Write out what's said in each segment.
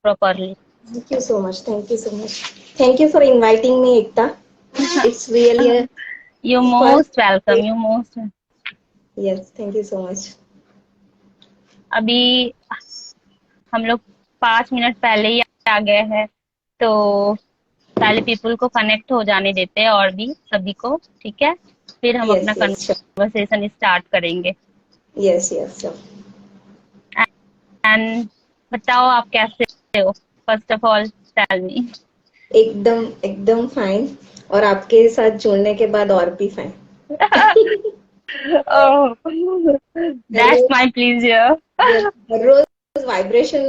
properly. Thank you so much. Thank you so much. Thank you for inviting me, Ekta. It's really a You're fun. most welcome. You most Yes, thank you so much. अभी हम लोग 5 minute पहले ही आ गए हैं, तो पहले people को connect हो जाने देते हैं और भी सभी को, ठीक है? फिर हम अपना Yes, yes, sure. Conversation start करेंगे। Yes, yes, sure. एंड बताओ आप कैसे हो? First of all tell me. एकदम एकदम फाइन। और आपके साथ जुड़ने के बाद और भी फाइन। ओह, हर दैट्स रोज माय प्लेजर। हर रोज वाइब्रेशन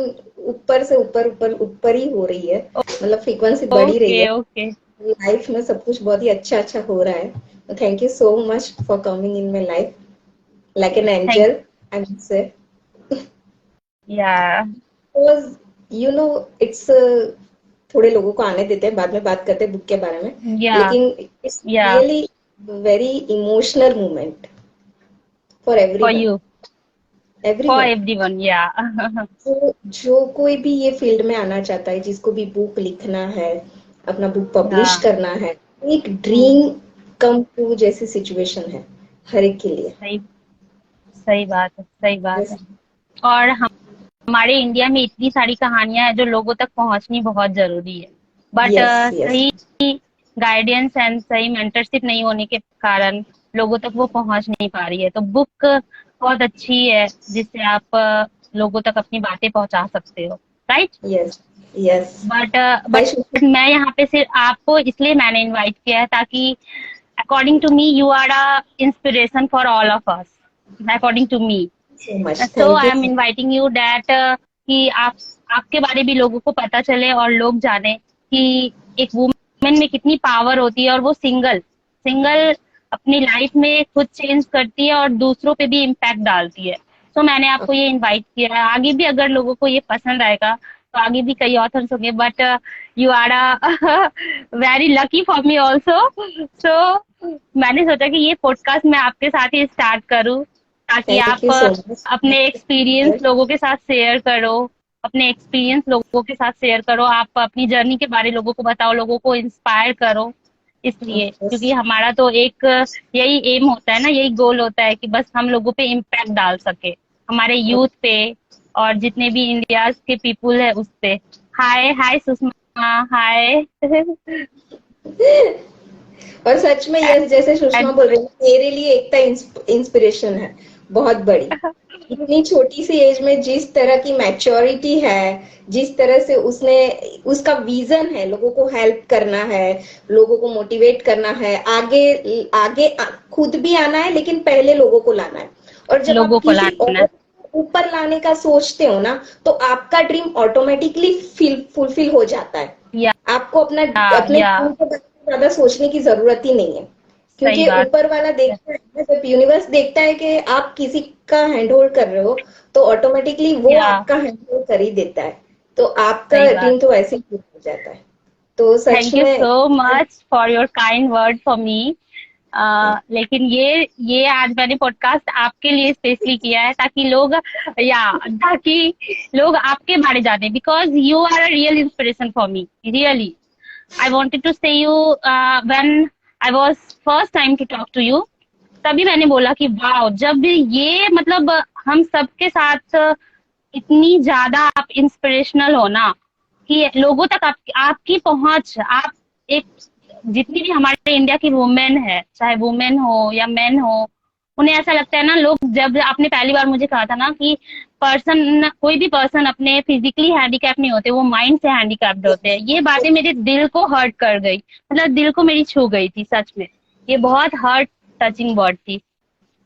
ऊपर से ऊपर ऊपर ऊपर ही हो रही है। मतलब फ्रीक्वेंसी बढ़ ही रही ओके है। ओके। लाइफ में सब कुछ बहुत ही अच्छा अच्छा हो रहा है। Thank you so much for coming in my life like an thank angel, I would say. या बिकॉज यू नो इट्स थोड़े लोगों को आने देते हैं, बाद में बात करते हैं बुक के बारे में। या लेकिन इट्स या really very emotional moment for for everyone. You, for everyone everyone, या। जो कोई भी ये फील्ड में आना चाहता है, जिसको भी बुक लिखना है, अपना बुक पब्लिश या करना है, एक ड्रीम कम ट्रू जैसी सिचुएशन है हर एक के लिए। सही, सही बात है, सही बात यस, है। और हमारे इंडिया में इतनी सारी कहानियां हैं जो लोगों तक पहुंचनी बहुत जरूरी है, बट यस, यस, सही गाइडेंस एंड सही मेंटरशिप नहीं होने के कारण लोगों तक वो पहुंच नहीं पा रही है। तो बुक बहुत अच्छी है जिससे आप लोगों तक अपनी बातें पहुंचा सकते हो, right? Yes, yes. But by but मैं यहाँ पे सिर्फ आपको इसलिए मैंने इनवाइट किया है ताकि according to me you are a inspiration for all of us, according to me. So much, so thank I you. Am inviting you that कि आप आपके बारे भी लोगों को पता चले और लोग जाने कि एक वुमेन में कितनी पावर होती है और वो सिंगल सिंगल अपनी लाइफ में खुद चेंज करती है और दूसरों पे भी इम्पैक्ट डालती है। तो मैंने आपको ये इनवाइट किया है। आगे भी अगर लोगों को ये पसंद आएगा तो आगे भी कई ऑथर्स होंगे, but you are a very lucky for me also. So मैंने सोचा कि ये पॉडकास्ट मैं आपके साथ ही स्टार्ट करूं ताकि थैंक यू आप सो मच। अपने एक्सपीरियंस लोगों के साथ शेयर करो, अपने एक्सपीरियंस लोगों के साथ शेयर करो, आप अपनी जर्नी के बारे लोगों को बताओ, लोगों को इंस्पायर करो। इसलिए क्योंकि हमारा तो एक यही एम होता है ना, यही गोल होता है कि बस हम लोगों पे इम्पैक्ट डाल सके, हमारे यूथ पे और जितने भी इंडिया के पीपुल है उस पे। हाय हाय सुषमा, हाय। और सच में यस, जैसे सुषमा बोल रही है, मेरे लिए एकता इंस्पिरेशन है बहुत बड़ी। इतनी छोटी सी एज में जिस तरह की मैच्योरिटी है, जिस तरह से उसने, उसका विजन है लोगों को हेल्प करना है, लोगों को मोटिवेट करना है, आगे आगे खुद भी आना है, लेकिन पहले लोगों को लाना है। और जब आप लोगों को किसी लाना। और ऊपर लाने का सोचते हो ना, तो आपका ड्रीम ऑटोमेटिकली फुलफिल हो जाता है। या आपको अपना अपने या ड्रीम के बारे में ज्यादा सोचने की जरूरत ही नहीं है, सही क्योंकि बात ऊपर वाला है, देखता है ना, जब यूनिवर्स देखता है कि आप किसी का हैंड होल्ड कर रहे हो, तो ऑटोमेटिकली वो या आपका हैंड होल्ड कर ही देता है। तो आपका सही ड्रीम बात। तो वैसे ही पूरा हो जाता है। तो सच थैंक यू में सो much for your kind word for me. लेकिन ये आज मैंने पॉडकास्ट आपके लिए स्पेशली किया है ताकि लोग, या ताकि लोग आपके बारे जाने, because you are a real inspiration for me, really. I wanted to say you when I was first time to talk to you. तभी मैंने बोला कि वाह, जब भी ये मतलब हम सबके साथ इतनी ज्यादा आप इंस्पिरेशनल हो ना कि लोगों तक आपकी पहुंच, आप एक, जितनी भी हमारे इंडिया की वुमेन है, चाहे वुमेन हो या मेन हो, उन्हें ऐसा लगता है ना, लोग, जब आपने पहली बार मुझे कहा था ना कि पर्सन, कोई भी पर्सन अपने फिजिकली हैंडीकैप नहीं होते, वो माइंड से हैंडीकैप्ड होते हैं, ये बातें मेरे दिल को हर्ट कर गई, मतलब दिल को मेरी छू गई थी सच में। ये बहुत हर्ट टचिंग वर्ड थी।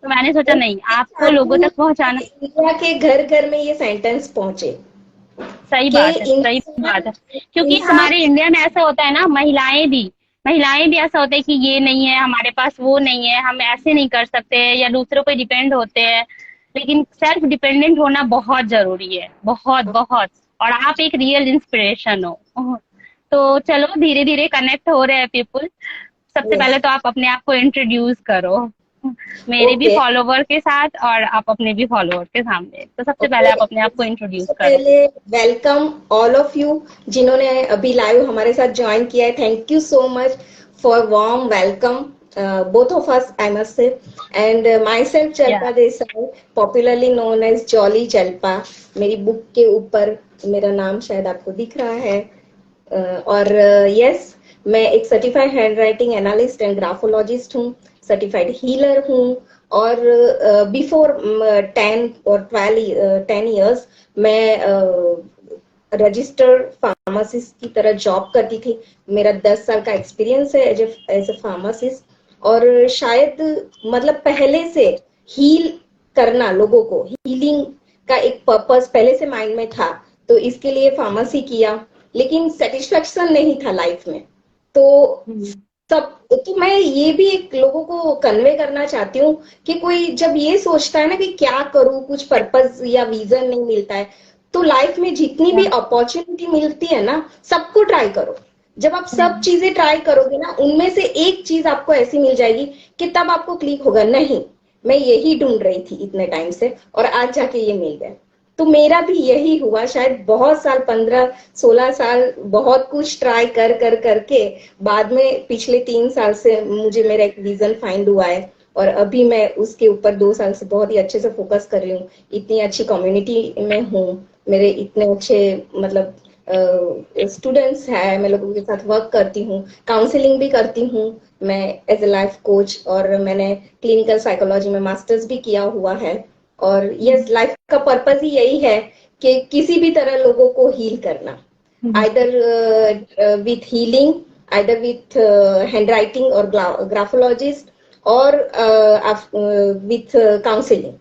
तो मैंने सोचा नहीं, आपको लोगों तक पहुंचाना। इंडिया के घर घर में ये सेंटेंस पहुंचे सही कि बात है, सही इंसान बात है। क्योंकि इंसान हमारे इंडिया में ऐसा होता है ना, महिलाएं भी ऐसा होता है कि ये नहीं है हमारे पास, वो नहीं है, हम ऐसे नहीं कर सकते, या दूसरों पे डिपेंड होते हैं। लेकिन सेल्फ डिपेंडेंट होना बहुत जरूरी है, बहुत बहुत। और आप एक रियल इंस्पिरेशन हो। तो चलो धीरे धीरे कनेक्ट हो रहे हैं पीपुल। सबसे यस। पहले तो आप अपने आप को इंट्रोड्यूस करो। मेरे भी ओके, फॉलोवर के साथ और आप अपने भी फॉलोवर के सामने। तो सबसे पहले ओके। आप अपने आप को इंट्रोड्यूस सबसे करो। पहले वेलकम ऑल ऑफ यू जिन्होंने अभी लाइव हमारे साथ ज्वाइन किया है। Thank you so much for warm welcome both of us, I must say. And myself या Jalpa Desai, popularly known as Jolly Jalpa. मेरी बुक के ऊपर मेरा नाम शायद आपको दिख रहा है। और यस, मैं एक certified hand writing analyst and graphologist हूँ, सर्टिफाइड हीलर हूँ। और बिफोर 10 और 12 10 ईयर्स मैं रजिस्टर्ड फार्मासिस्ट की तरह जॉब करती थी। मेरा 10 साल का एक्सपीरियंस है एज ए फार्मासिस्ट। और शायद मतलब पहले से हील करना, लोगों को हीलिंग का एक पर्पस पहले से माइंड में था, तो इसके लिए फार्मेसी किया। लेकिन सेटिस्फेक्शन नहीं था लाइफ में। तो सब, तो मैं ये भी एक लोगों को कन्वे करना चाहती हूँ कि कोई जब ये सोचता है ना कि क्या करूँ, कुछ पर्पस या विजन नहीं मिलता है, तो लाइफ में जितनी भी अपॉर्चुनिटी मिलती है ना, सबको ट्राई करो। जब आप सब चीजें ट्राई करोगे ना, उनमें से एक चीज आपको ऐसी मिल जाएगी कि तब आपको क्लिक होगा, नहीं मैं यही ढूंढ रही थी इतने टाइम से और आज जाके ये मिल गया। तो मेरा भी यही हुआ। शायद बहुत साल, 15 16 साल, बहुत कुछ ट्राई कर कर करके बाद में पिछले 3 साल से मुझे मेरा एक विजन फाइंड हुआ है। और अभी मैं उसके ऊपर 2 साल से बहुत ही अच्छे से फोकस कर रही हूँ। इतनी अच्छी कम्युनिटी में हूँ, मेरे इतने अच्छे मतलब स्टूडेंट्स हैं, मैं लोगों के साथ वर्क करती हूँ, काउंसलिंग भी करती हूँ मैं एज ए लाइफ कोच। और मैंने क्लिनिकल साइकोलॉजी में मास्टर्स भी किया हुआ है। और यस, लाइफ का पर्पस ही यही है कि किसी भी तरह लोगों को हील करना, either with healing, either with hand writing और ग्राफोलॉजिस्ट, और विथ काउंसलिंग,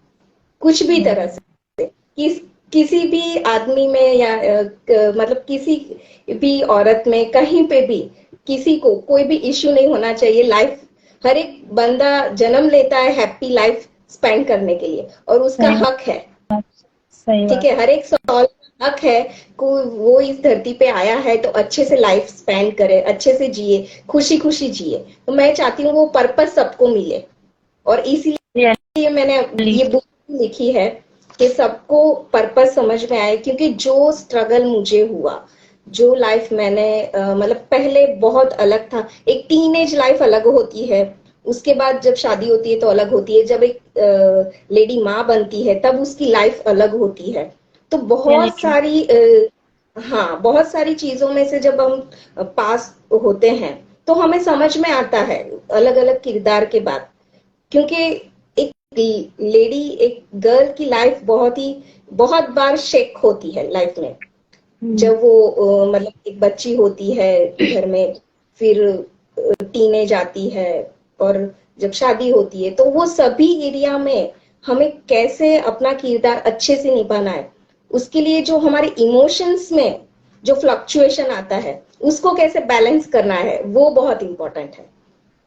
कुछ भी तरह से। किस किसी भी आदमी में या मतलब किसी भी औरत में, कहीं पे भी किसी को कोई भी इश्यू नहीं होना चाहिए। लाइफ, हर एक बंदा जन्म लेता है हैप्पी लाइफ स्पेंड करने के लिए, और उसका सही हक है। बात, सही ठीक बात। है, हर एक सवाल का हक है को वो इस धरती पे आया है तो अच्छे से लाइफ स्पेंड करे, अच्छे से जिए, खुशी खुशी जिए। तो मैं चाहती हूँ वो पर्पस सबको मिले। और इसीलिए मैंने रियली। ये बुक लिखी है कि सबको पर्पस समझ में आए। क्योंकि जो स्ट्रगल मुझे हुआ, जो लाइफ मैंने मतलब पहले बहुत अलग था। एक टीनेज लाइफ अलग होती है, उसके बाद जब शादी होती है तो अलग होती है, जब एक लेडी माँ बनती है तब उसकी लाइफ अलग होती है। तो रियली बहुत ट्रू। सारी हाँ, बहुत सारी चीजों में से जब हम पास होते हैं तो हमें समझ में आता है अलग अलग किरदार के बाद। क्योंकि एक लेडी, एक गर्ल की लाइफ बहुत बार शेक होती है लाइफ में। जब वो मतलब एक बच्ची होती है घर में, फिर टीनेज आती है, और जब शादी होती है, तो वो सभी एरिया में हमें कैसे अपना किरदार अच्छे से निभाना है, उसके लिए जो हमारे इमोशंस में जो फ्लक्चुएशन आता है उसको कैसे बैलेंस करना है, वो बहुत इंपॉर्टेंट है।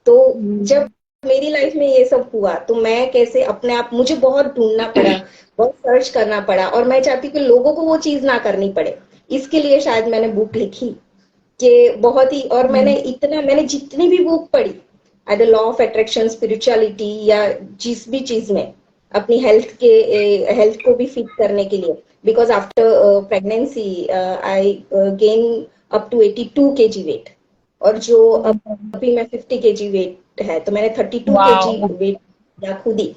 तो जब मेरी लाइफ में ये सब हुआ तो मैं कैसे अपने आप, मुझे बहुत ढूंढना पड़ा, बहुत सर्च करना पड़ा, और मैं चाहती हूँ कि लोगों को वो चीज ना करनी पड़े। इसके लिए शायद मैंने बुक लिखी कि बहुत ही, और मैंने जितनी भी बुक पढ़ी, either law of attraction, spirituality, या जिस भी चीज में अपनी हेल्थ को भी फिट करने के लिए, because after pregnancy I gain up to 82 kg weight. और जो अभी मैं 50 kg वेट है, तो मैंने 32 kg वाओ। वेट किया खुद ही।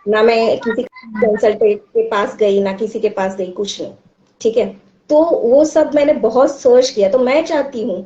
ना मैं किसी कंसल्टेंट के पास गई, ना किसी के पास गई, कुछ नहीं। ठीक है, तो वो सब मैंने बहुत सर्च किया। तो मैं चाहती हूँ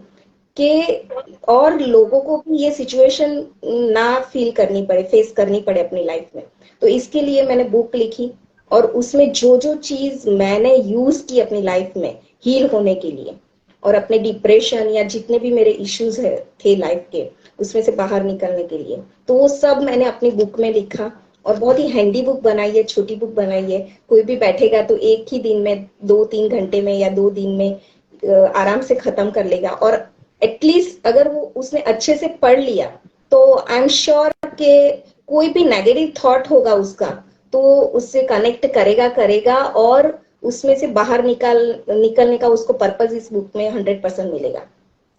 कि और लोगों को भी ये सिचुएशन ना फील करनी पड़े, फेस करनी पड़े अपनी लाइफ में। तो इसके लिए मैंने बुक लिखी, और उसमें जो जो चीज मैंने यूज की अपनी लाइफ में हील होने के लिए, और अपने डिप्रेशन या जितने भी मेरे इश्यूज है थे लाइफ के, उसमें से बाहर निकलने के लिए, तो वो सब मैंने अपनी बुक में लिखा। और बहुत ही हैंडी बुक बनाई है, छोटी बुक बनाई है। कोई भी बैठेगा तो एक ही दिन में, 2 3 घंटे में या 2 दिन में आराम से खत्म कर लेगा। और एटलीस्ट अगर वो उसने अच्छे से पढ़ लिया, तो आई एम श्योर कि कोई भी नेगेटिव थॉट होगा उसका, तो उससे कनेक्ट करेगा करेगा, और उसमें से बाहर निकलने का उसको पर्पस इस बुक में 100% मिलेगा।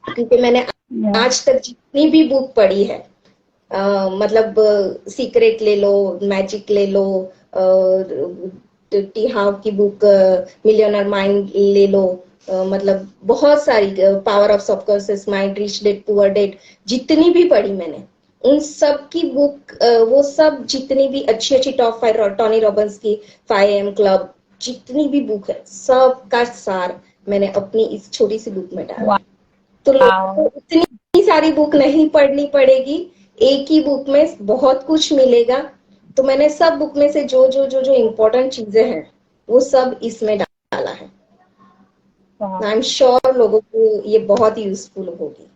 क्योंकि मैंने आज तक जितनी भी बुक पढ़ी है, मतलब सीक्रेट ले लो, मैजिक ले लो, टी हाव की बुक मिलियनर माइंड ले लो, मतलब बहुत सारी, power of subconscious mind, rich dad poor dad, जितनी भी पढ़ी मैंने उन सब की बुक, वो सब जितनी भी अच्छी अच्छी टॉप 5 टोनी रॉबिन्स की 5 AM क्लब, जितनी भी बुक है सब का सार मैंने अपनी इस छोटी सी बुक में डाला है। तो लोगों को वाह। इतनी सारी बुक नहीं पढ़नी पड़ेगी, एक ही बुक में बहुत कुछ मिलेगा। तो मैंने सब बुक में से जो जो जो जो इम्पोर्टेंट चीजें हैं वो सब इसमें डाला है। आई एम श्योर लोगों को ये बहुत यूजफुल होगी।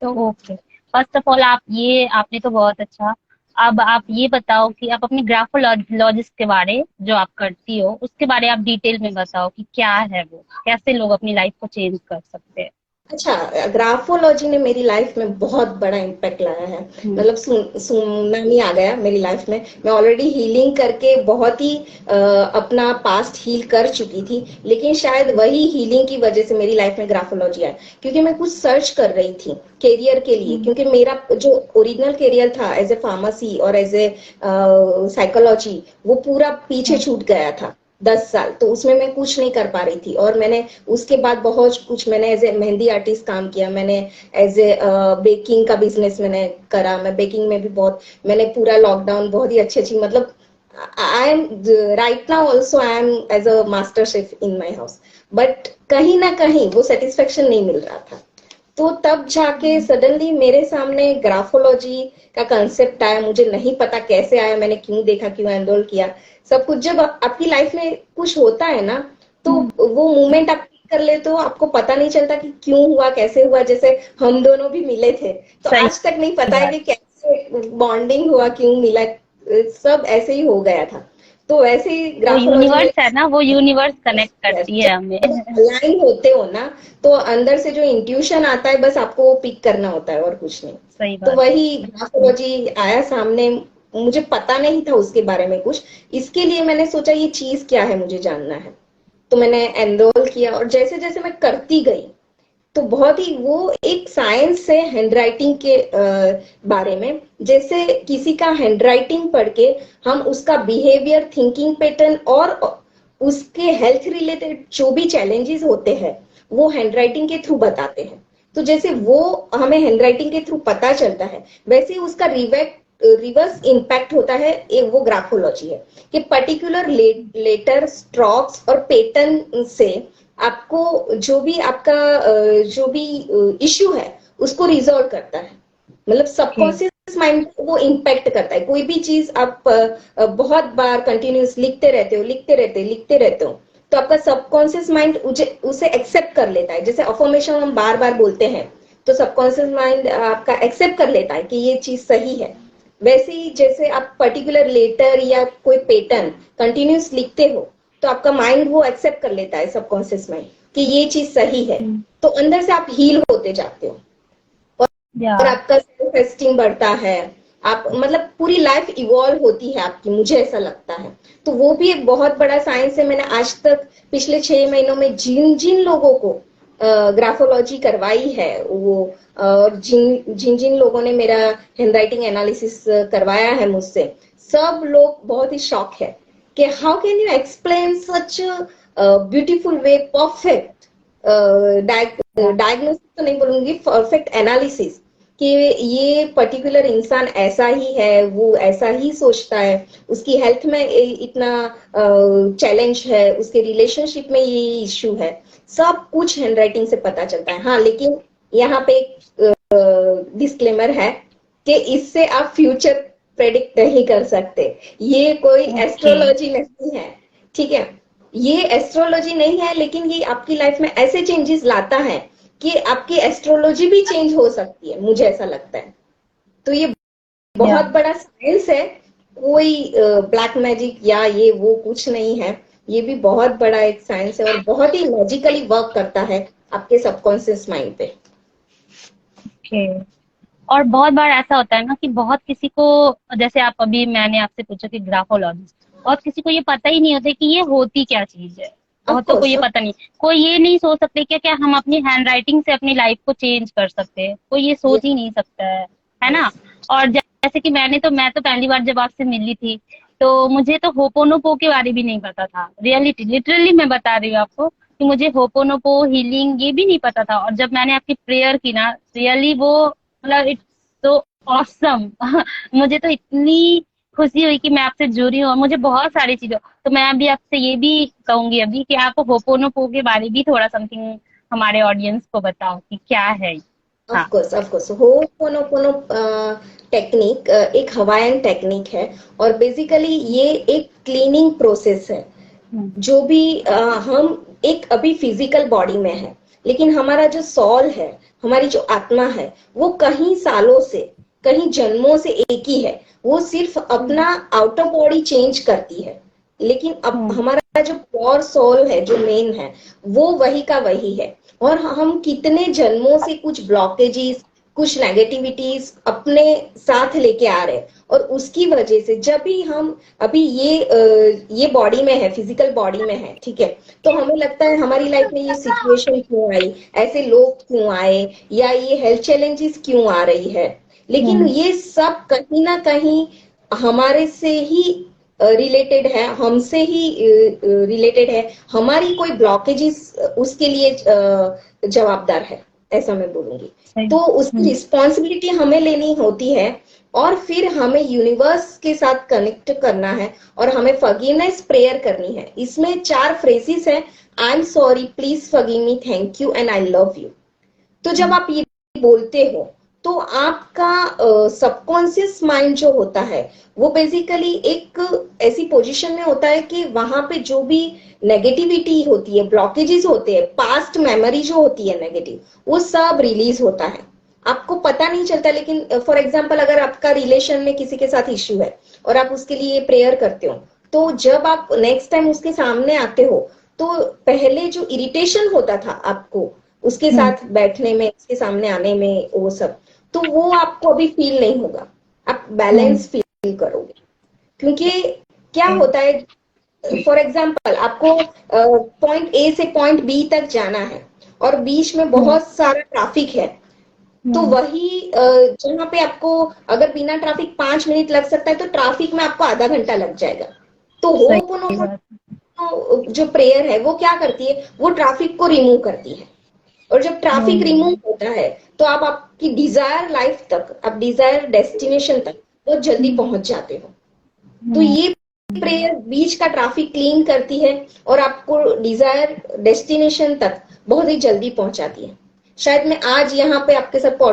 तो ओके, फर्स्ट ऑफ ऑल आप ये आपने तो बहुत अच्छा। अब आप ये बताओ कि आप अपनी ग्राफोलॉजिस्ट के बारे जो आप करती हो उसके बारे आप डिटेल में बताओ कि क्या है वो, कैसे लोग अपनी लाइफ को चेंज कर सकते हैं। अच्छा, ग्राफोलॉजी ने मेरी लाइफ में बहुत बड़ा इम्पैक्ट लाया है। हम्म। मतलब सुनामी आ गया मेरी लाइफ में, मैं ऑलरेडी हीलिंग करके बहुत ही अपना पास्ट हील कर चुकी थी, लेकिन शायद वही हीलिंग की वजह से मेरी लाइफ में ग्राफोलॉजी आया, क्योंकि मैं कुछ सर्च कर रही थी करियर के लिए, हम्म। क्योंकि मेरा जो ओरिजिनल करियर था एज ए फार्मेसी और एज ए साइकोलॉजी, वो पूरा पीछे हम्म। छूट गया था 10 साल। तो उसमें मैं कुछ नहीं कर पा रही थी, और मैंने उसके बाद बहुत कुछ, मैंने एज ए मेहंदी आर्टिस्ट काम किया, मैंने एज ए बेकिंग का बिजनेस मैंने करा, मैं बेकिंग में भी बहुत, मैंने पूरा लॉकडाउन बहुत ही अच्छी अच्छी, मतलब I am right now also I am as a master chef in my house, but कहीं ना कहीं वो सेटिस्फेक्शन नहीं मिल रहा था। तो तब जाके सडनली मेरे सामने ग्राफोलॉजी का कंसेप्ट आया, मुझे नहीं पता कैसे आया, मैंने क्यों देखा, क्यों एनरोल किया, सब कुछ। जब आपकी लाइफ में कुछ होता है ना, तो हम्म। वो मोमेंट आप कर लेते हो, आपको पता नहीं चलता कि क्यों हुआ, कैसे हुआ। जैसे हम दोनों भी मिले थे, तो सही आज तक नहीं पता है बात। कि कैसे बॉन्डिंग हुआ, क्यों मिला, सब ऐसे ही हो गया था। तो वैसे ही वो ग्राफोलॉजी यूनिवर्स है मेरे, ना, वो यूनिवर्स कनेक्ट yes, करती है हमें। जब अलाइन होते हो ना, तो अंदर से जो इंट्यूशन आता है, बस आपको वो पिक करना होता है और कुछ नहीं। सही तो बात है। वही ग्राफोलॉजी आया सामने, मुझे पता नहीं था उसके बारे में कुछ, इसके लिए मैंने सोचा ये चीज क्या है, मुझे जानना है। तो मैंने एनरोल किया, और जैसे जैसे मैं करती गई, तो बहुत ही वो एक साइंस है हैंडराइटिंग के बारे में। जैसे किसी का हैंडराइटिंग पढ़ के हम उसका बिहेवियर, थिंकिंग पैटर्न और उसके हेल्थ रिलेटेड जो भी चैलेंजेस होते हैं, वो हैंडराइटिंग के थ्रू बताते हैं। तो जैसे वो हमें हैंडराइटिंग के थ्रू पता चलता है, वैसे ही उसका रिवर्स इम्पैक्ट होता है, वो ग्राफोलॉजी है कि पर्टिकुलर लेटर, स्ट्रोक्स और पैटर्न से आपको जो भी आपका जो भी इश्यू है उसको रिजॉल्व करता है। मतलब ओके। सबकॉन्शियस माइंड को वो इम्पैक्ट करता है। कोई भी चीज आप बहुत बार कंटिन्यूस लिखते रहते हो, लिखते रहते लिखते रहते हो, तो आपका सबकॉन्शियस माइंड उसे एक्सेप्ट कर लेता है। जैसे अफर्मेशन हम बार बार बोलते हैं, तो सबकॉन्शियस माइंड आपका एक्सेप्ट कर लेता है कि ये चीज सही है। वैसे ही जैसे आप पर्टिकुलर लेटर या कोई पैटर्न कंटिन्यूस लिखते हो, तो आपका माइंड वो एक्सेप्ट कर लेता है, सबकॉन्शियस माइंड, कि ये चीज सही है। तो अंदर से आप हील होते जाते हो, या और आपका सेल्फ एस्टीम बढ़ता है। आप मतलब पूरी लाइफ इवॉल्व होती है आपकी, मुझे ऐसा लगता है। तो वो भी एक बहुत बड़ा साइंस है। मैंने आज तक पिछले 6 महीनों में जिन जिन लोगों को ग्राफोलॉजी करवाई है, वो और जिन जिन जिन लोगों ने मेरा हैंडराइटिंग एनालिसिस करवाया है मुझसे, सब लोग बहुत ही शॉक है कि how can you explain such beautiful way, perfect diagnosis तो नहीं बोलूंगी, परफेक्ट एनालिसिस, कि ये पर्टिकुलर इंसान ऐसा ही है, वो ऐसा ही सोचता है, उसकी हेल्थ में इतना चैलेंज है, उसके रिलेशनशिप में ये इश्यू है। सब कुछ हैंडराइटिंग से पता चलता है। हाँ, लेकिन यहाँ पे एक डिस्क्लेमर है कि इससे आप फ्यूचर प्रेडिक्ट नहीं कर सकते। ये कोई ओके। एस्ट्रोलॉजी नहीं है, ठीक है? ये एस्ट्रोलॉजी नहीं है, लेकिन ये आपकी लाइफ में ऐसे चेंजेस लाता है कि आपकी एस्ट्रोलॉजी भी चेंज हो सकती है, मुझे ऐसा लगता है। तो ये या बहुत बड़ा साइंस है, कोई ब्लैक मैजिक या ये वो कुछ नहीं है। ये भी बहुत बड़ा एक साइंस है, और बहुत ही लॉजिकली वर्क करता है आपके सबकॉन्शियस माइंड पे। ओके। और बहुत बार ऐसा होता है ना कि बहुत किसी को, जैसे आप अभी मैंने आपसे पूछा कि ग्राफोलॉजिस्ट, बहुत किसी को ये पता ही नहीं होता कि ये होती क्या चीज है। ऑफ बहुतों को कोर्स। ये पता नहीं, कोई ये नहीं सोच सकते क्या क्या हम अपनी हैंड राइटिंग से अपनी लाइफ को चेंज कर सकते हैं, कोई ये सोच ही नहीं सकता है ना। और जैसे कि मैं तो पहली बार जब आपसे मिली थी, तो मुझे तो होपोनोपो के बारे भी नहीं पता था। रियलिटी लिटरली मैं बता रही हूँ आपको कि मुझे होपोनोपो हीलिंग ये भी नहीं पता था। और जब मैंने आपकी प्रेयर की ना, रियली वो मतलब इट्स सो ऑसम। मुझे तो इतनी खुशी हुई कि मैं आपसे जुड़ी हूँ, और मुझे बहुत सारी चीजें। तो मैं अभी आपसे ये भी कहूंगी अभी कि आप होपोनोपो के बारे भी थोड़ा समथिंग हमारे ऑडियंस को बताओ कि क्या है। हाँ। ऑफ कोर्स होपोनोपोनो टेक्निक एक हवायन टेक्निक है, और बेसिकली ये एक क्लीनिंग प्रोसेस है। हम्म। जो भी हम एक अभी फिजिकल बॉडी में है, लेकिन हमारा जो सॉल है, हमारी जो आत्मा है, वो कहीं सालों से, कहीं जन्मों से एक ही है। वो सिर्फ हम्म। अपना आउटर बॉडी चेंज करती है, लेकिन अब हम्म। हमारा जो प्योर सोल है, जो मेन है, वो वही का वही है। और हम कितने जन्मों से कुछ ब्लॉकेजेस, कुछ नेगेटिविटीज अपने साथ लेके आ रहे हैं, और उसकी वजह से जब भी हम अभी ये बॉडी में है, फिजिकल बॉडी में है, ठीक है, तो हमें लगता है हमारी लाइफ में ये सिचुएशन क्यों आई, ऐसे लोग क्यों आए, या ये हेल्थ चैलेंजेस क्यों आ रही है। लेकिन हम्म। ये सब कहीं ना कहीं हमारे से ही रिलेटेड है, हमसे ही रिलेटेड है। हमारी कोई ब्लॉकेजेस उसके लिए जवाबदार है, ऐसा मैं बोलूंगी। सही। तो उसकी रिस्पॉन्सिबिलिटी हमें लेनी होती है, और फिर हमें यूनिवर्स के साथ कनेक्ट करना है, और हमें फॉरगिवनेस प्रेयर करनी है। इसमें 4 फ्रेजेस है: I am sorry, please forgive me, thank you and I love you. तो जब हम्म। आप ये बोलते हो, तो आपका सबकॉन्शियस माइंड जो होता है, वो बेसिकली एक ऐसी पोजीशन में होता है कि वहां पे जो भी नेगेटिविटी होती है, ब्लॉकेजेस होते हैं, पास्ट मेमोरी जो होती है नेगेटिव, वो सब रिलीज होता है। आपको पता नहीं चलता, लेकिन फॉर एग्जाम्पल अगर आपका रिलेशन में किसी के साथ इश्यू है, और आप उसके लिए प्रेयर करते हो, तो जब आप नेक्स्ट टाइम उसके सामने आते हो, तो पहले जो इरिटेशन होता था आपको उसके हम्म। साथ बैठने में, उसके सामने आने में, वो सब, तो वो आपको अभी फील नहीं होगा। आप हम्म। बैलेंस फील करोगे। क्योंकि क्या सही। होता है, फॉर एग्जाम्पल आपको पॉइंट ए से पॉइंट बी तक जाना है, और बीच में हम्म। बहुत सारा ट्रैफिक है। तो हम्म। वही जहाँ पे आपको अगर बिना ट्रैफिक 5 मिनट लग सकता है, तो ट्रैफिक में आपको आधा घंटा लग जाएगा। तो सही बात। जो प्रेयर है वो क्या करती है, वो ट्रैफिक को रिमूव करती है। और जब ट्रैफिक रिमूव हम्म। होता है, तो आप आपकी डिजायर लाइफ तक, आप डिजायर डेस्टिनेशन तक बहुत जल्दी हम्म। पहुंच जाते हो। तो हम्म। ये प्रेयर बीच का ट्रैफिक क्लीन करती है, और आपको डिजायर डेस्टिनेशन तक बहुत ही जल्दी पहुंचाती है। शायद मैं आज यहाँ पे आपके साथ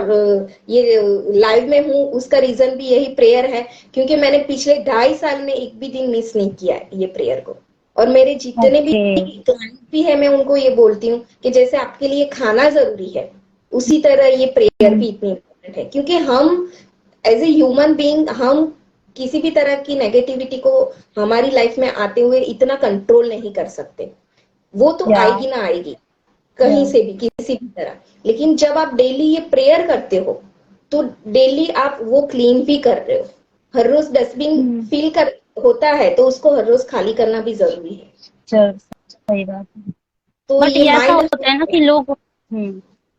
ये लाइव में हूँ, उसका रीजन भी यही प्रेयर है, क्योंकि मैंने पिछले 2.5 साल में एक भी दिन मिस नहीं किया है ये प्रेयर को। और मेरे जितने भी ओके। क्लाइंट भी है, मैं उनको ये बोलती हूँ कि जैसे आपके लिए खाना जरूरी है, उसी तरह ये प्रेयर हम्म। भी इतनी इम्पोर्टेंट है। क्योंकि हम एज ए ह्यूमन बीइंग, हम किसी भी तरह की नेगेटिविटी को हमारी लाइफ में आते हुए इतना कंट्रोल नहीं कर सकते। वो तो या आएगी ना आएगी, या कहीं से भी, किसी भी तरह। लेकिन जब आप डेली ये प्रेयर करते हो, तो डेली आप वो क्लीन भी कर रहे हो। हर रोज डस्टबिन हम्म। फिल कर होता है, तो उसको हर रोज खाली करना भी जरूरी है। चल, सही बात है। तो बट ये ये ऐसा माइंड, होता है ना कि लोग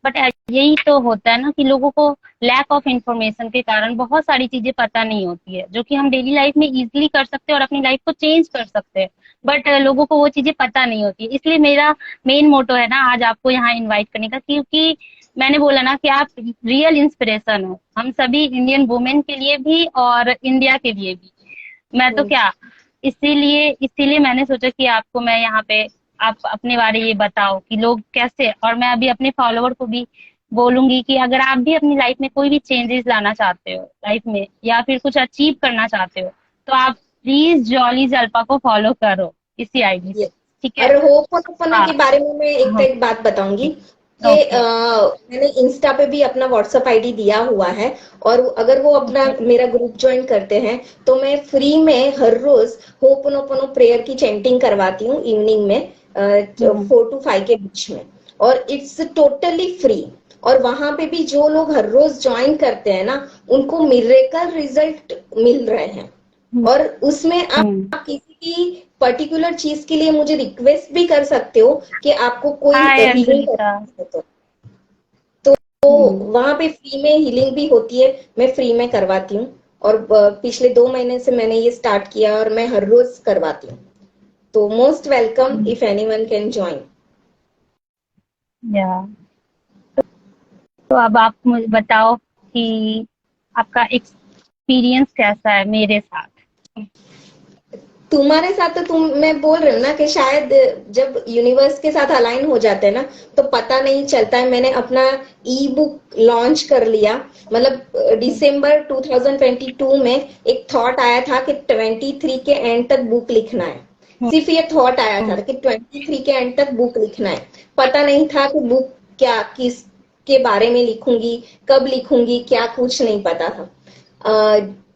बट यही तो होता है ना कि लोगों को लैक ऑफ इंफॉर्मेशन के कारण बहुत सारी चीजें पता नहीं होती है, जो कि हम डेली लाइफ में इजीली कर सकते हैं और अपनी लाइफ को चेंज कर सकते हैं। बट लोगों को वो चीजें पता नहीं होती है। इसलिए मेरा मेन मोटो है ना आज आपको यहाँ इनवाइट करने का, क्योंकि मैंने बोला ना कि आप रियल इंस्पिरेशन हो हम सभी इंडियन वुमेन के लिए भी और इंडिया के लिए भी। मैं तो क्या, इसीलिए इसीलिए मैंने सोचा कि आपको मैं यहाँ पे आप अपने बारे ये बताओ कि लोग कैसे। और मैं अभी अपने फॉलोवर को भी बोलूंगी कि अगर आप भी अपनी लाइफ में कोई भी चेंजेस लाना चाहते हो लाइफ में, या फिर कुछ अचीव करना चाहते हो, तो आप प्लीज जॉली जल्पा को फॉलो करो इसी आईडी ये से। ठीक है। और होपनो हाँ। के बारे में मैं हाँ। एक बात बताऊंगी कि ओके। मैंने इंस्टा पे भी अपना व्हाट्सएप आईडी दिया हुआ है। और अगर वो अपना ओके। मेरा ग्रुप ज्वाइन करते हैं, तो मैं फ्री में हर रोज होपनो प्रेयर की चैंटिंग करवाती हूँ इवनिंग में, हम्म। 4 to 5 के बीच में। और इट्स टोटली फ्री। और वहां पे भी जो लोग हर रोज ज्वाइन करते हैं ना, उनको मिरेकल रिजल्ट मिल रहे हैं। हम्म। और उसमें आप हम्म। किसी भी पर्टिकुलर चीज के लिए मुझे रिक्वेस्ट भी कर सकते हो कि आपको कोई हाय हीलिंग अंजुलिका। करनी है। तो वहां पे फ्री में हीलिंग भी होती है, मैं फ्री में करवाती हूँ। और पिछले 2 महीने से मैंने ये स्टार्ट किया और मैं हर रोज करवाती हूँ। तो most welcome if anyone can join. या तो अब आप मुझे बताओ कि आपका एक्सपीरियंस कैसा है मेरे साथ। तुम्हारे साथ तो मैं बोल रही हूँ ना कि शायद जब यूनिवर्स के साथ अलाइन हो जाते हैं ना तो पता नहीं चलता है। मैंने अपना ई बुक लॉन्च कर लिया, मतलब दिसंबर 2022 में एक थॉट आया था कि 23 के एंड तक बुक लिखना है। सिर्फ ये थॉट आया था कि 23 के एंड तक बुक लिखना है। पता नहीं था कि बुक क्या, किस के बारे में लिखूंगी, कब लिखूंगी, क्या कुछ नहीं पता था।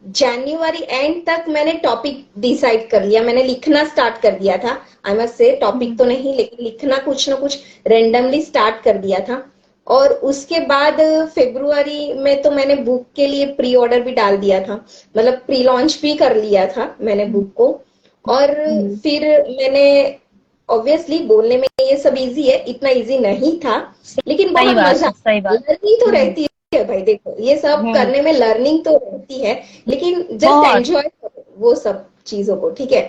जनवरी एंड तक मैंने टॉपिक डिसाइड कर लिया, मैंने लिखना स्टार्ट कर दिया था। आई मस्ट से टॉपिक तो नहीं, लेकिन लिखना कुछ ना कुछ रेंडमली स्टार्ट कर दिया था। और उसके बाद फरवरी में तो मैंने बुक के लिए प्री ऑर्डर भी डाल दिया था, मतलब प्री लॉन्च भी कर लिया था मैंने बुक को। और फिर मैंने, ऑब्वियसली बोलने में ये सब इजी है, इतना इजी नहीं था, लेकिन सही बहुत बात मजा, है, सही बात। लर्निंग तो रहती है भाई। देखो ये सब करने में लर्निंग तो रहती है, लेकिन जस्ट बहुत। एंजॉय करो वो सब चीजों को, ठीक है।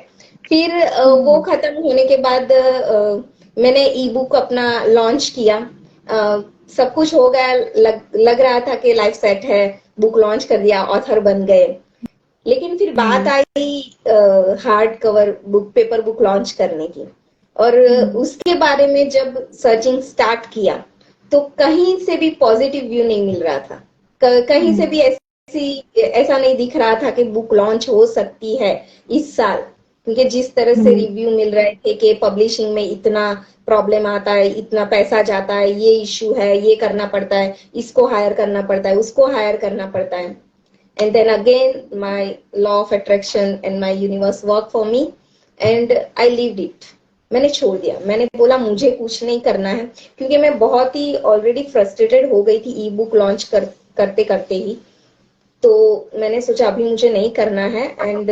फिर वो खत्म होने के बाद मैंने ई बुक अपना लॉन्च किया। सब कुछ हो गया, लग रहा था कि लाइफ सेट है, बुक लॉन्च कर दिया, ऑथर बन गए। लेकिन फिर बात आई hard cover book, paper book launch करने की। और उसके बारे में जब सर्चिंग स्टार्ट किया तो कहीं से भी पॉजिटिव व्यू नहीं मिल रहा था। कहीं से भी ऐसा नहीं दिख रहा था कि बुक लॉन्च हो सकती है इस साल। क्योंकि जिस तरह से रिव्यू मिल रहे थे कि पब्लिशिंग में इतना प्रॉब्लम आता है, इतना पैसा जाता है, ये इश्यू है, ये करना पड़ता है, इसको हायर करना पड़ता है, उसको हायर करना पड़ता है। And then again my law of attraction and my universe work for me and I lived it. मैंने छोड़ दिया, मैंने बोला मुझे कुछ नहीं करना है, क्योंकि मैं बहुत ही ऑलरेडी फ्रस्ट्रेटेड हो गई थी ई बुक लॉन्च करते करते ही। तो मैंने सोचा अभी मुझे नहीं करना है एंड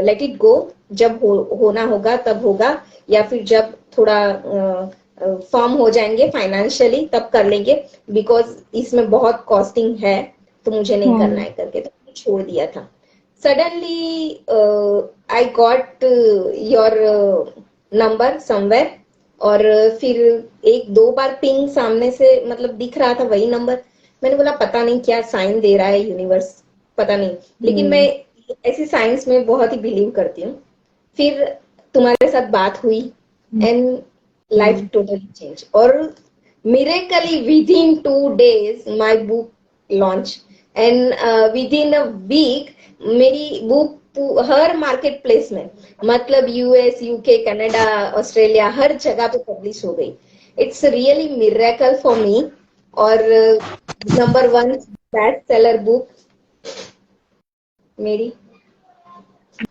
लेट इट गो। जब होना होगा तब होगा, या फिर जब थोड़ा फर्म हो जाएंगे फाइनेंशियली तब कर लेंगे, बिकॉज इसमें बहुत कॉस्टिंग है, तो मुझे नहीं करना है करके तो मैंने छोड़ दिया था। Suddenly I got your number somewhere, और फिर एक दो बार पिंग सामने से मतलब दिख रहा था वही नंबर। मैंने बोला पता नहीं क्या साइन दे रहा है यूनिवर्स, पता नहीं, लेकिन मैं ऐसी साइंस में बहुत ही बिलीव करती हूँ। फिर तुम्हारे साथ बात हुई एंड लाइफ टोटली चेंज। और miraculously within 2 days my book launch and within a week मेरी बुक हर मार्केट प्लेस में, मतलब यूएस, यूके, कनाडा, ऑस्ट्रेलिया, हर जगह पे पब्लिश हो गई। It's really miracle for me. और नंबर 1 बेस्ट सेलर बुक मेरी।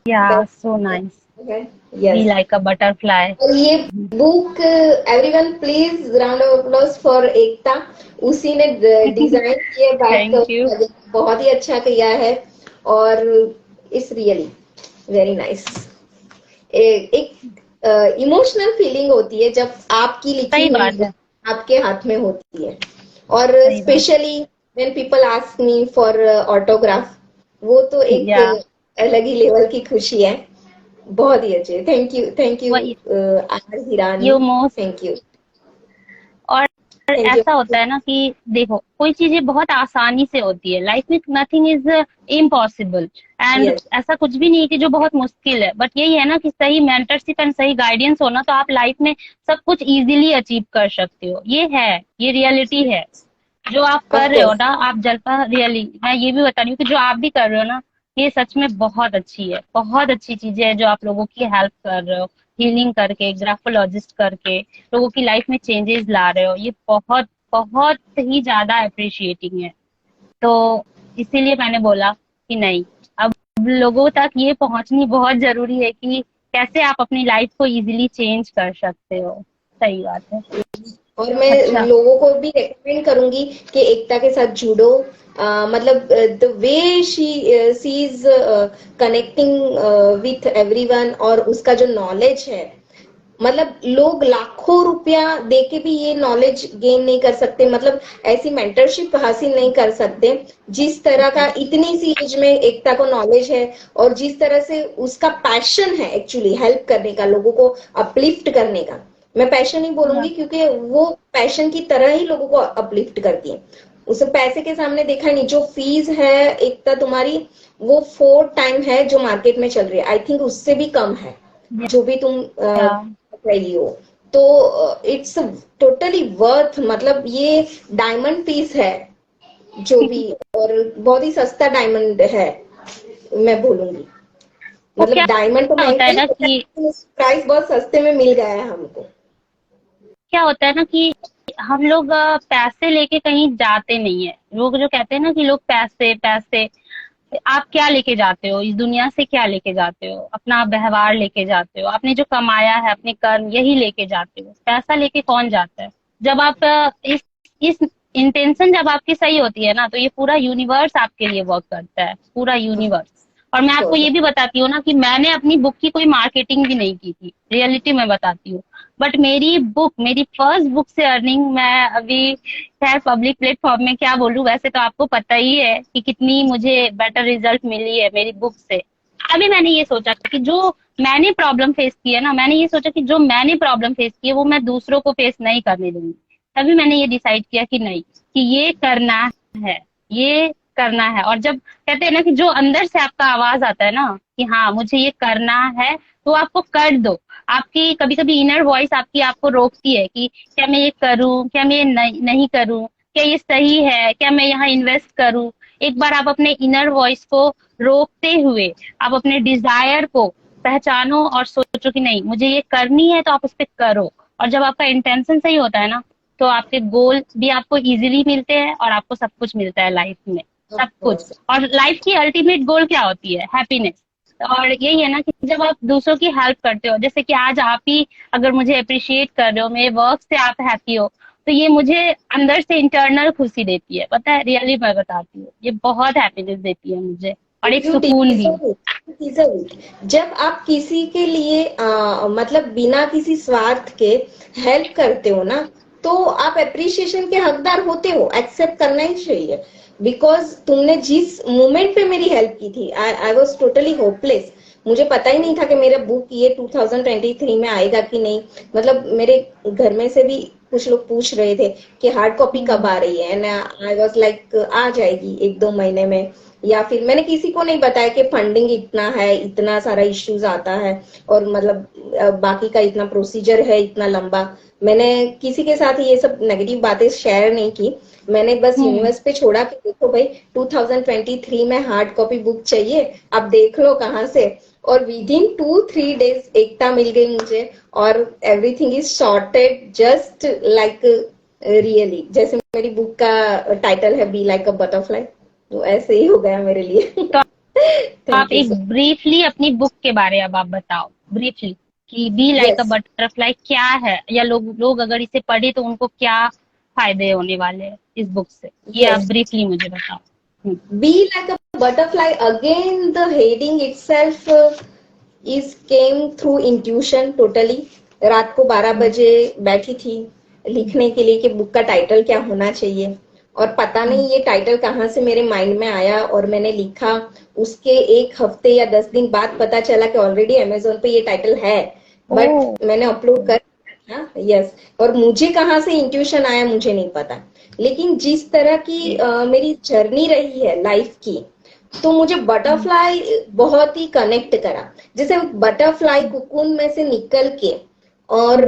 Yeah, so nice. Be yes. like a butterfly. और ये बुक, everyone please round of applause for Ekta. उसी ने डिजाइन किया बैक Thank you. कवर, बहुत ही अच्छा किया है। और इट्स रियली वेरी नाइस। एक इमोशनल फीलिंग होती है जब आपकी लिखी सही हुई बात बुक है, आपके हाथ में होती है। और सही बात। Specially when people ask me for autograph, वो तो एक Yeah, अलग ही लेवल की खुशी है। बहुत ही अच्छे, थैंक यू वही R Hirani, you most। Thank you, और थैंक यू। ऐसा होता है ना कि देखो कोई चीजें बहुत आसानी से होती है लाइफ में, nothing is impossible. And yes, ऐसा कुछ भी नहीं है कि जो बहुत मुश्किल है, बट यही है ना कि सही मेंटरशिप एंड सही गाइडेंस हो ना तो आप लाइफ में सब कुछ इजीली अचीव कर सकते हो। ये है, ये रियलिटी है। जो आप कर ऑफ रहे हो कोर्स। ना, आप जलपा रियली, मैं ये भी बता रही हूँ कि जो आप भी कर रहे हो ना, ये सच में बहुत अच्छी है, बहुत अच्छी चीजें है जो आप लोगों की हेल्प कर रहे हो, हीलिंग करके, ग्राफोलॉजिस्ट करके लोगों की लाइफ में चेंजेस ला रहे हो। ये बहुत बहुत ही ज्यादा अप्रिशिएटिंग है। तो इसीलिए मैंने बोला कि नहीं, अब लोगों तक ये पहुंचनी बहुत जरूरी है कि कैसे आप अपनी लाइफ को इजीली चेंज कर सकते हो। सही बात है। और मैं अच्छा। लोगों को भी रेकमेंड करूंगी कि एकता के साथ जुड़ो। मतलब the way she is connecting with everyone, और उसका जो नॉलेज है मतलब लोग लाखों रुपया देके भी ये नॉलेज गेन नहीं कर सकते, मतलब ऐसी मेंटरशिप हासिल नहीं कर सकते जिस तरह का इतनी सी एज में एकता को नॉलेज है, और जिस तरह से उसका पैशन है एक्चुअली हेल्प करने का, लोगों को अपलिफ्ट करने का। मैं पैशन ही बोलूंगी क्योंकि वो पैशन की तरह ही लोगों को अपलिफ्ट करती है। उसे पैसे के सामने देखा नहीं, जो फीस है एकता तुम्हारी वो 4 टाइम है जो मार्केट में चल रही है, आई थिंक उससे भी कम है जो भी तुम रही हो। तो इट्स टोटली वर्थ, मतलब ये डायमंड पीस है जो भी, और बहुत ही सस्ता डायमंड है मैं बोलूंगी। वो मतलब क्या डायमंड तो होता महंगा है ही ना होता है, कि लेकिन उसका प्राइस बहुत सस्ते में मिल गया है हमको। क्या होता है ना कि हम लोग पैसे लेके कहीं जाते नहीं है। लोग जो कहते हैं ना कि लोग पैसे पैसे, आप क्या लेके जाते हो इस दुनिया से? क्या लेके जाते हो? अपना व्यवहार लेके जाते हो, आपने जो कमाया है अपने कर्म, यही लेके जाते हो। पैसा लेके कौन जाता है? जब आप इस इंटेंशन जब आपकी सही होती है ना, तो ये पूरा यूनिवर्स आपके लिए वर्क करता है, पूरा यूनिवर्स। और मैं आपको ये भी बताती हूँ ना कि मैंने अपनी बुक की कोई मार्केटिंग भी नहीं की थी, रियलिटी में बताती हूँ। बट मेरी बुक, मेरी फर्स्ट बुक से अर्निंग मैं अभी, खैर पब्लिक प्लेटफॉर्म में क्या बोलूं, वैसे तो आपको पता ही है कि कितनी मुझे बेटर रिजल्ट मिली है मेरी बुक से। अभी मैंने ये सोचा कि जो मैंने प्रॉब्लम फेस की है ना, मैंने ये सोचा कि जो मैंने प्रॉब्लम फेस की है वो मैं दूसरों को फेस नहीं करने दूंगी। तभी मैंने ये डिसाइड किया कि नहीं, कि ये करना है, ये करना है। और जब कहते हैं ना कि जो अंदर से आपका आवाज आता है ना कि हाँ मुझे ये करना है, तो आपको कर दो। आपकी कभी कभी इनर वॉइस आपकी आपको रोकती है कि क्या मैं ये करूं, क्या मैं ये नहीं करूं, क्या ये सही है, क्या मैं यहाँ इन्वेस्ट करूं। एक बार आप अपने इनर वॉइस को रोकते हुए आप अपने डिजायर को पहचानो और सोचो कि नहीं मुझे ये करनी है, तो आप उस पर करो। और जब आपका इंटेंशन सही होता है ना, तो आपके गोल भी आपको इजीली मिलते हैं और आपको सब कुछ मिलता है लाइफ में, सब कुछ। और लाइफ की अल्टीमेट गोल क्या होती है? हैप्पीनेस। और यही है ना कि जब आप दूसरों की हेल्प करते हो, जैसे कि आज आप ही अगर मुझे अप्रिशिएट कर रहे हो, मेरे वर्क से आप हैप्पी हो, तो ये मुझे अंदर से इंटरनल खुशी देती है। पता है, रियली मैं बताती हूँ, ये बहुत हैप्पीनेस देती है मुझे, और एक यू सुकून भी। Deserve it. जब आप किसी के लिए मतलब बिना किसी स्वार्थ के हेल्प करते हो ना, तो आप अप्रिशिएशन के हकदार होते हो, एक्सेप्ट करना ही चाहिए। बिकॉज तुमने जिस मोमेंट पे मेरी हेल्प की थी, आई वॉज टोटली होपलेस। मुझे पता ही नहीं था कि मेरा बुक ये 2023 में आएगा कि नहीं। मतलब मेरे घर में से भी कुछ लोग पूछ रहे थे कि हार्ड कॉपी कब आ रही है, एंड आई वाज लाइक आ जाएगी 1-2 महीने में। या फिर मैंने किसी को नहीं बताया कि फंडिंग इतना है, इतना सारा इश्यूज आता है, और मतलब बाकी का इतना प्रोसीजर है इतना लंबा। मैंने किसी के साथ ये सब नेगेटिव बातें शेयर नहीं की। मैंने बस यूनिवर्स पे छोड़ा कि देखो भाई 2023 में हार्ड कॉपी बुक चाहिए, आप देख लो कहाँ से। और विद इन 2-3 डेज एकता मिल गई मुझे, और everything is sorted just like really. जैसे मेरी बुक का टाइटल है बी लाइक अ बटरफ्लाई, तो ऐसे ही हो गया मेरे लिए। तो आप थैंक यू एक सो ब्रीफली अपनी बुक के बारे अब आप बताओ, ब्रीफली, कि be like a yes. Butterfly क्या है, या लोग लोग अगर इसे पढ़े तो उनको क्या फायदे होने वाले हैं इस बुक से, ये आप यस, ब्रीफली मुझे बताओ। Be like a butterfly, again the heading itself is came through intuition totally. रात को 12 बजे बैठी थी लिखने के लिए कि बुक का टाइटल क्या होना चाहिए, और पता नहीं ये टाइटल कहाँ से मेरे माइंड में आया और मैंने लिखा। उसके 1 हफ्ते या 10 दिन बाद पता चला कि ऑलरेडी अमेजोन पे ये टाइटल है, बट ओह। मैंने अपलोड कर। यस। और मुझे कहाँ से इंट्यूशन आया मुझे नहीं पता, लेकिन जिस तरह की मेरी जर्नी रही है लाइफ की, तो मुझे बटरफ्लाई बहुत ही कनेक्ट करा। जैसे बटरफ्लाई कुकून में से निकल के और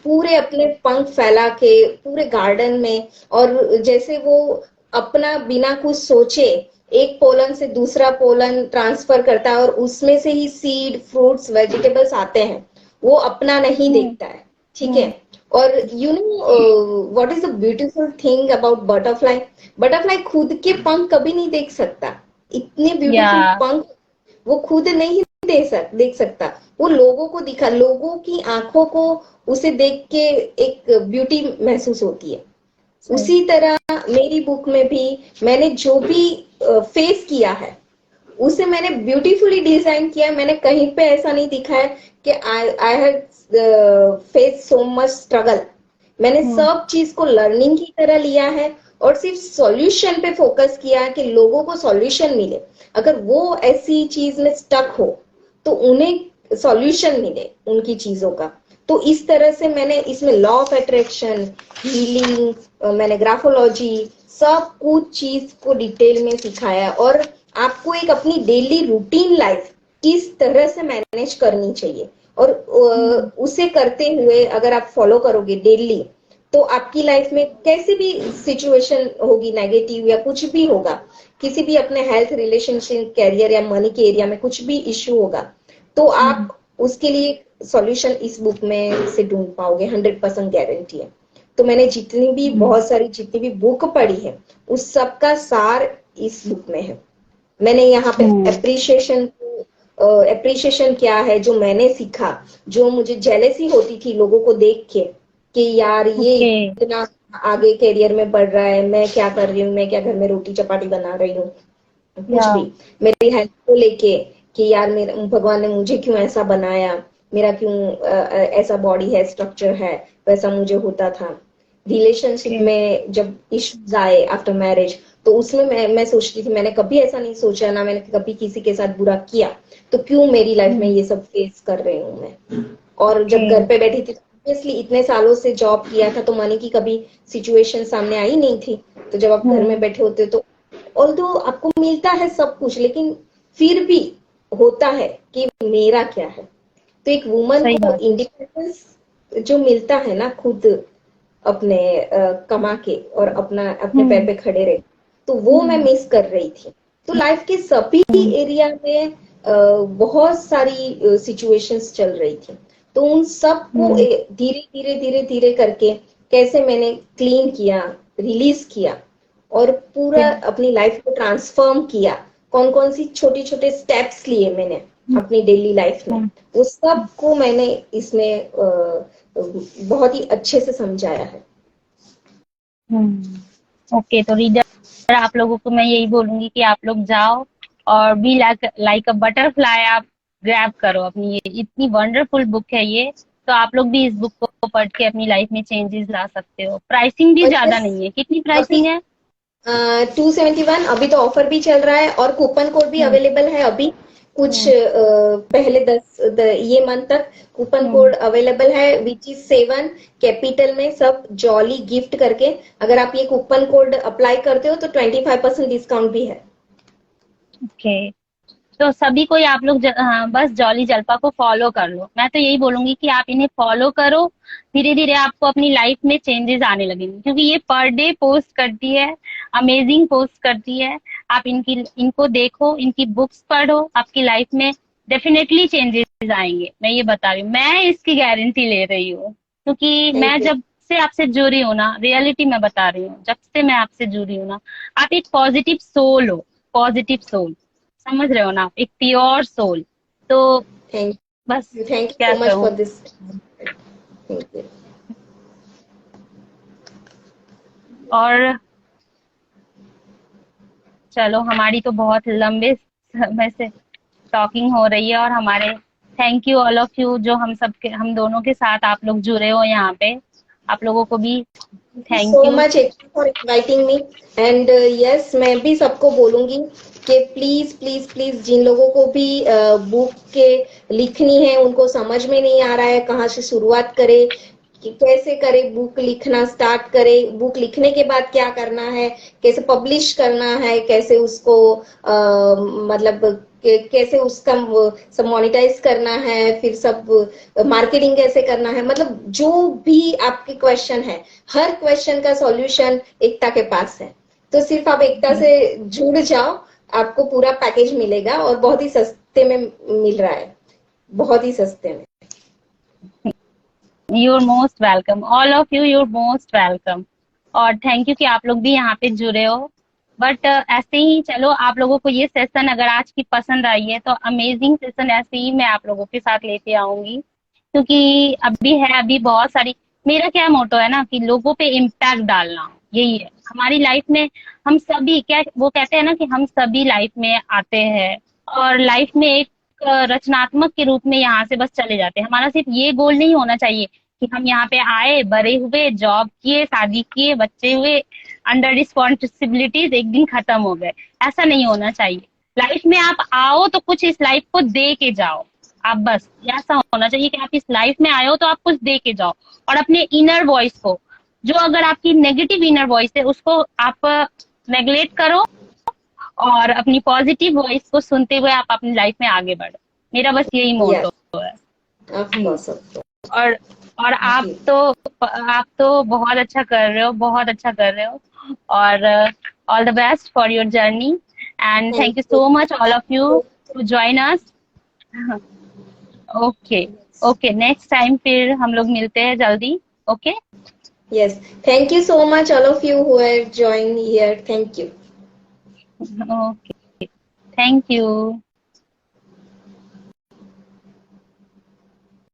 पूरे अपने पंख फैला के पूरे गार्डन में, और जैसे वो अपना बिना कुछ सोचे एक पोलन से दूसरा पोलन ट्रांसफर करता है, और उसमें से ही सीड फ्रूट्स वेजिटेबल्स आते हैं, वो अपना नहीं देखता है। ठीक है। और you know what is the beautiful thing about butterfly, butterfly खुद के पंख कभी नहीं देख सकता। इतने या ब्यूटीफुल पंख वो खुद नहीं देख सकता। वो लोगों को दिखा, लोगों की आंखों को उसे देख के एक ब्यूटी महसूस होती है। सही। उसी तरह मेरी बुक में भी मैंने जो भी फेस किया है, उसे मैंने ब्यूटीफुली डिजाइन किया। मैंने कहीं पे ऐसा नहीं दिखा है कि I have face so much struggle. मैंने सब चीज को लर्निंग की तरह लिया है और सिर्फ सॉल्यूशन पे फोकस किया है कि लोगों को सॉल्यूशन मिले। अगर वो ऐसी चीज में स्टक हो तो उन्हें सॉल्यूशन मिले उनकी चीजों का। तो इस तरह से मैंने इसमें लॉ ऑफ अट्रैक्शन, हीलिंग, मैंने ग्राफोलॉजी, सब कुछ चीज को डिटेल में सिखाया। और आपको एक अपनी डेली रूटीन लाइफ किस तरह से मैनेज करनी चाहिए और उसे करते हुए अगर आप फॉलो करोगे डेली, तो आपकी लाइफ में कैसी भी सिचुएशन होगी नेगेटिव या कुछ भी होगा, किसी भी अपने हेल्थ, रिलेशनशिप, कैरियर या मनी के एरिया में कुछ भी इश्यू होगा, तो आप उसके लिए सॉल्यूशन इस बुक में से ढूंढ पाओगे, 100% गारंटी है। तो मैंने जितनी भी बहुत सारी जितनी भी बुक पढ़ी है उस सब का सार इस बुक में है। मैंने यहाँ पे एप्रिशिएशन क्या है जो मैंने सीखा, जो मुझे जेलेसी होती थी लोगों को देख के कि यार ये इतना आगे करियर में बढ़ रहा है, मैं क्या कर रही हूँ, मैं क्या घर में रोटी चपाती बना रही हूँ, कुछ भी मेरी हेल्थ को लेके कि यार मेरा भगवान ने मुझे क्यों ऐसा बनाया, मेरा क्यों ऐसा बॉडी है, स्ट्रक्चर है, वैसा मुझे होता था। रिलेशनशिप में जब इश्यूज आए आफ्टर मैरिज, तो उसमें मैं सोचती थी, मैंने कभी ऐसा नहीं सोचा, ना मैंने कभी किसी के साथ बुरा किया, तो क्यों मेरी लाइफ में ये सब फेस कर रही हूँ मैं। और जब घर पे बैठी थी, ऑब्वियसली इतने सालों से जॉब किया था तो मनी की कभी सिचुएशन सामने आई नहीं थी। तो जब आप घर में बैठे होते तो ऑल्दो आपको मिलता है सब कुछ, लेकिन फिर भी होता है कि मेरा क्या है। तो एक वुमन को इंडिपेंडेंस जो मिलता है ना, खुद अपने कमा के और अपने पैर पे खड़े रहे, तो वो मैं मिस कर रही थी। तो लाइफ के सभी एरिया में बहुत सारी सिचुएशंस चल रही थी, तो उन सब को धीरे धीरे धीरे धीरे करके कैसे मैंने क्लीन किया, रिलीज किया और पूरा अपनी लाइफ को ट्रांसफॉर्म किया, कौन कौन सी छोटे छोटे स्टेप्स लिए मैंने अपनी डेली लाइफ में, उस सब को मैंने इसमें बहुत ही अच्छे से समझाया है। ओके, तो रीडर आप लोगों को मैं यही बोलूंगी कि आप लोग जाओ और बी लाइक अ बटरफ्लाई, आप ग्रैब करो अपनी, ये इतनी वंडरफुल बुक है ये। तो आप लोग भी इस बुक को पढ़ के अपनी लाइफ में चेंजेस ला सकते हो। प्राइसिंग भी ज्यादा नहीं है। कितनी प्राइसिंग है? 271। अभी तो ऑफर भी चल रहा है और कूपन कोड भी अवेलेबल है। अभी कुछ पहले ये मंथ तक कूपन कोड अवेलेबल है, विच इज 7 कैपिटल में, सब जॉली गिफ्ट करके। अगर आप ये कूपन कोड अप्लाई करते हो तो 25% डिस्काउंट भी है। ओके, तो सभी को आप लोग हाँ, बस जॉली जलपा को फॉलो कर लो। मैं तो यही बोलूंगी कि आप इन्हें फॉलो करो, धीरे धीरे आपको अपनी लाइफ में चेंजेस आने लगेंगे, क्योंकि ये पर डे पोस्ट करती है, अमेजिंग पोस्ट करती है। आप इनको देखो, इनकी बुक्स पढ़ो, आपकी लाइफ में डेफिनेटली चेंजेस आएंगे। मैं ये बता रही हूँ, मैं इसकी गारंटी ले रही हूँ, क्योंकि मैं जब से आपसे जुड़ी हूँ ना, रियलिटी मैं बता रही हूँ, जब से मैं आपसे जुड़ी हूँ ना, आप एक पॉजिटिव सोल हो, पॉजिटिव सोल, समझ रहे हो ना, एक प्योर सोल। तो बस थैंक क्या यू सो मच कहूँ। For this. और चलो, हमारी तो बहुत लंबे समय से टॉकिंग हो रही है, और हमारे thank you all of you जो हम दोनों के साथ आप लोग जुड़े हो यहाँ पे। आप लोगों को भी thank so you. Much for inviting me. And yes, मैं भी सबको बोलूंगी कि प्लीज प्लीज प्लीज, जिन लोगों को भी बुक के लिखनी है, उनको समझ में नहीं आ रहा है कहाँ से शुरुआत करे, कि कैसे करे, बुक लिखना स्टार्ट करे, बुक लिखने के बाद क्या करना है, कैसे पब्लिश करना है, कैसे उसको मतलब कैसे उसका सब मोनिटाइज करना है, फिर सब मार्केटिंग कैसे करना है, मतलब जो भी आपके क्वेश्चन है, हर क्वेश्चन का सॉल्यूशन एकता के पास है। तो सिर्फ आप एकता से जुड़ जाओ, आपको पूरा पैकेज मिलेगा और बहुत ही सस्ते में मिल रहा है, बहुत ही सस्ते में। Your most welcome, all of you, your most welcome. और थैंक यू कि आप लोग भी यहाँ पे जुड़े हो। बट ऐसे ही चलो, आप लोगों को ये सेशन अगर आज की पसंद आई है तो अमेजिंग सेशन ऐसे ही मैं आप लोगों के साथ लेते आऊंगी, क्योंकि अभी बहुत सारी, मेरा क्या मोटो है ना कि लोगों पे इम्पैक्ट डालना, यही है हमारी लाइफ में। हम सभी, क्या वो कहते हैं ना कि हम सभी लाइफ में आते हैं और लाइफ में एक रचनात्मक के रूप में यहाँ से बस चले जाते हैं। हमारा सिर्फ ये गोल नहीं होना चाहिए कि हम यहाँ पे आए, बड़े हुए, जॉब किए, शादी किए, बच्चे हुए, अंडर रिस्पॉन्सिबिलिटीज एक दिन खत्म हो गए। ऐसा नहीं होना चाहिए। लाइफ में आप आओ तो कुछ इस लाइफ को दे के जाओ। आप बस ऐसा होना चाहिए कि आप इस लाइफ में आए हो तो आप कुछ दे के जाओ। और अपने इनर वॉइस को, जो अगर आपकी नेगेटिव इनर वॉइस है, उसको आप नेग्लेक्ट करो और अपनी पॉजिटिव वॉइस को सुनते हुए आप अपनी लाइफ में आगे बढ़ो। मेरा बस यही यस, मोटो है। Of course, of course. और और जी, आप तो बहुत अच्छा कर रहे हो, बहुत अच्छा कर रहे हो। और all the best for your journey and thank thank you you. So much all of you to join us. Okay, okay, next time फिर हम लोग मिलते हैं जल्दी। ओके, Yes, thank you so much, all of you who have joined here. Thank you. Okay, thank you.